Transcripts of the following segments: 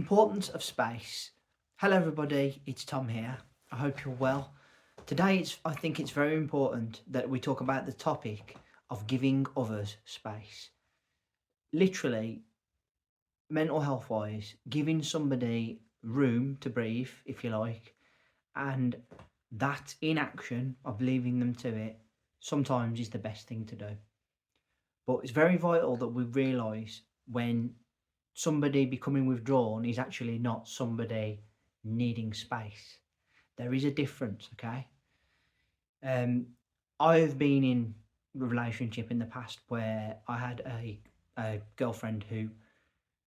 Importance of space. Hello everybody, it's Tom here. I hope you're well. Today I think it's very important that we talk about the topic of giving others space. Literally, mental health wise, giving somebody room to breathe, if you like, and that inaction of leaving them to it sometimes is the best thing to do. But it's very vital that we realise when somebody becoming withdrawn is actually not somebody needing space. There is a difference, okay? Um, I've been in a relationship in the past where I had a girlfriend who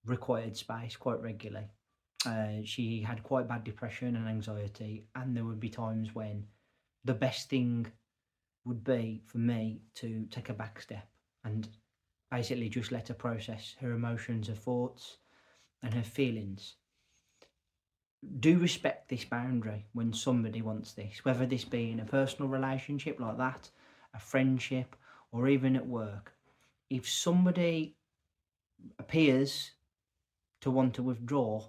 required space quite regularly. She had quite bad depression and anxiety, and there would be times when the best thing would be for me to take a back step and basically just let her process her emotions, her thoughts, and her feelings. Do respect this boundary when somebody wants this, whether this be in a personal relationship like that, a friendship, or even at work. If somebody appears to want to withdraw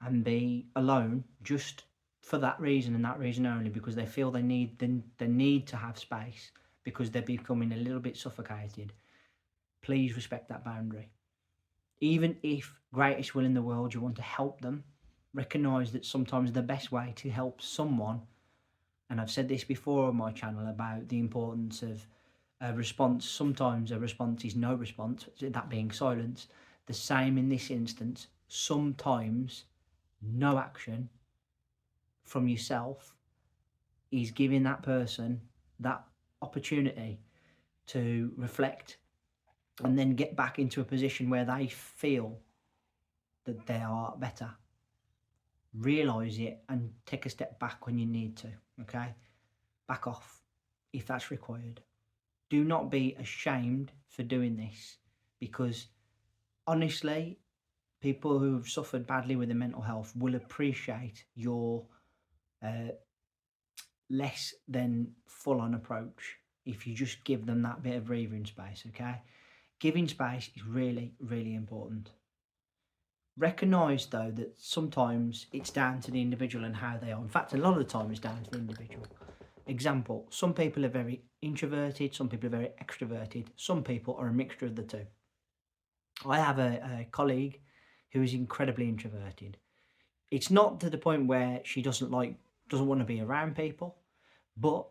and be alone just for that reason and that reason only, because they feel they need to have space because they're becoming a little bit suffocated, please respect that boundary. Even if greatest will in the world, you want to help them, recognize that sometimes the best way to help someone, and I've said this before on my channel about the importance of a response. Sometimes a response is no response, that being silence. The same in this instance. Sometimes no action from yourself is giving that person that opportunity to reflect and then get back into a position where they feel that they are better. Realise it and take a step back when you need to, okay? Back off if that's required. Do not be ashamed for doing this, because honestly, people who have suffered badly with their mental health will appreciate your less than full-on approach if you just give them that bit of breathing space, okay? Giving space is really, really important. Recognise though that sometimes it's down to the individual and how they are. In fact, a lot of the time it's down to the individual. Example, some people are very introverted, some people are very extroverted, some people are a mixture of the two. I have a colleague who is incredibly introverted. It's not to the point where she doesn't want to be around people, but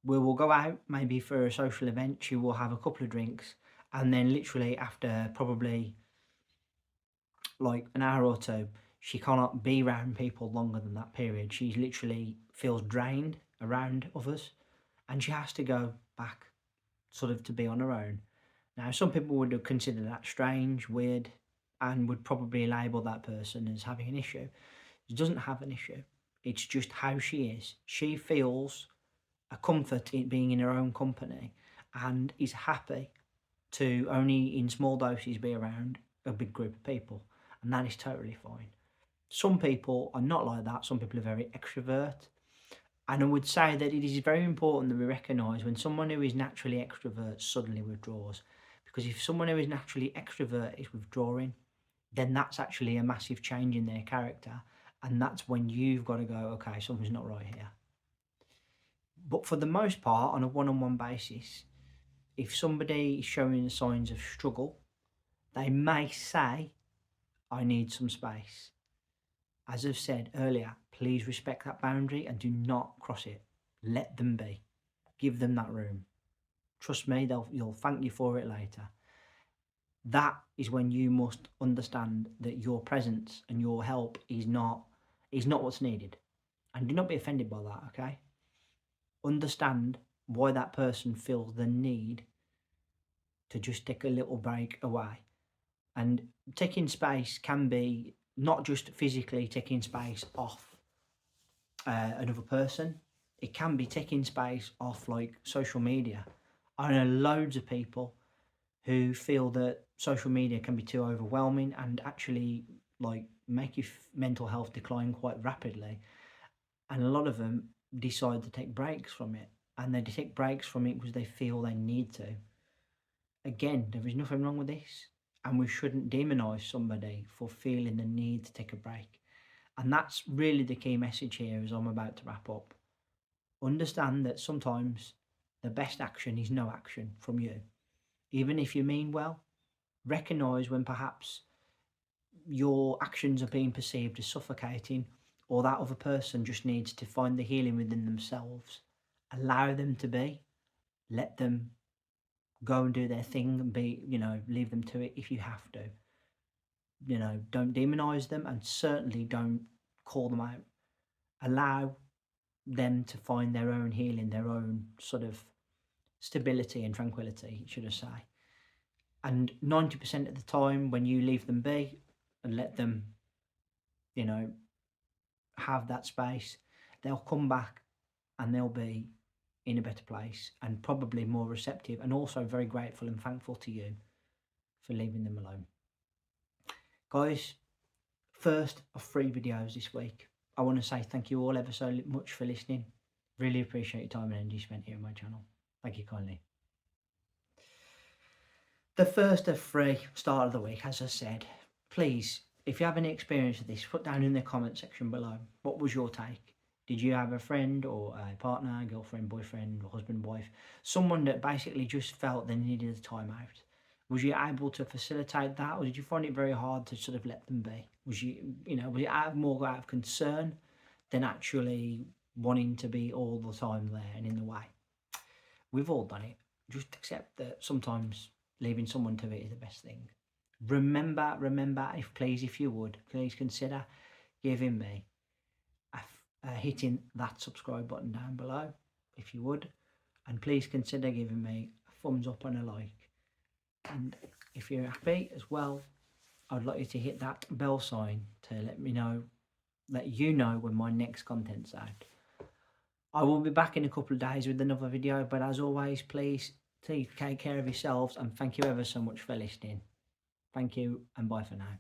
we will go out maybe for a social event, she will have a couple of drinks, and then literally after probably like an hour or two, she cannot be around people longer than that period. She literally feels drained around others, and she has to go back sort of to be on her own. Now, some people would consider that strange, weird, and would probably label that person as having an issue. She doesn't have an issue. It's just how she is. She feels a comfort in being in her own company and is happy to only in small doses be around a big group of people. And that is totally fine. Some people are not like that. Some people are very extrovert. And I would say that it is very important that we recognise when someone who is naturally extrovert suddenly withdraws. Because if someone who is naturally extrovert is withdrawing, then that's actually a massive change in their character. And that's when you've got to go, okay, something's not right here. But for the most part, on a one-on-one basis, if somebody is showing signs of struggle, they may say, I need some space. As I've said earlier, please respect that boundary and do not cross it. Let them be. Give them that room. Trust me, you'll thank you for it later. That is when you must understand that your presence and your help is not what's needed. And do not be offended by that, okay? Understand why that person feels the need to just take a little break away. And taking space can be not just physically taking space off another person. It can be taking space off like social media. I know loads of people who feel that social media can be too overwhelming and actually like make your mental health decline quite rapidly. And a lot of them decide to take breaks from it, and they take breaks from it because they feel they need to. Again, there is nothing wrong with this. and we shouldn't demonise somebody for feeling the need to take a break. And that's really the key message here as I'm about to wrap up. Understand that sometimes the best action is no action from you. Even if you mean well, recognise when perhaps your actions are being perceived as suffocating, or that other person just needs to find the healing within themselves. Allow them to be, let them go and do their thing and be, leave them to it if you have to. Don't demonize them, and certainly don't call them out. Allow them to find their own healing, their own sort of stability and tranquility, should I say. And 90% of the time when you leave them be and let them, have that space, they'll come back and they'll be in a better place and probably more receptive, and also very grateful and thankful to you for leaving them alone. Guys, first of 3 videos this week. I want to say thank you all ever so much for listening. Really appreciate your time and energy spent here on my channel. Thank you kindly. The first of 3, start of the week, as I said. Please, if you have any experience of this, put down in the comment section below. What was your take? Did you have a friend or a partner, girlfriend, boyfriend, or husband, wife, someone that basically just felt they needed a time out? Was you able to facilitate that, or did you find it very hard to sort of let them be? Was was it more out of concern than actually wanting to be all the time there and in the way? We've all done it. Just accept that sometimes leaving someone to it is the best thing. Remember, if you would, please consider giving me hitting that subscribe button down below, if you would, and please consider giving me a thumbs up and a like. And if you're happy as well, I'd like you to hit that bell sign to let you know when my next content's out. I will be back in a couple of days with another video, but as always, please take care of yourselves, and thank you ever so much for listening. Thank you, and bye for now.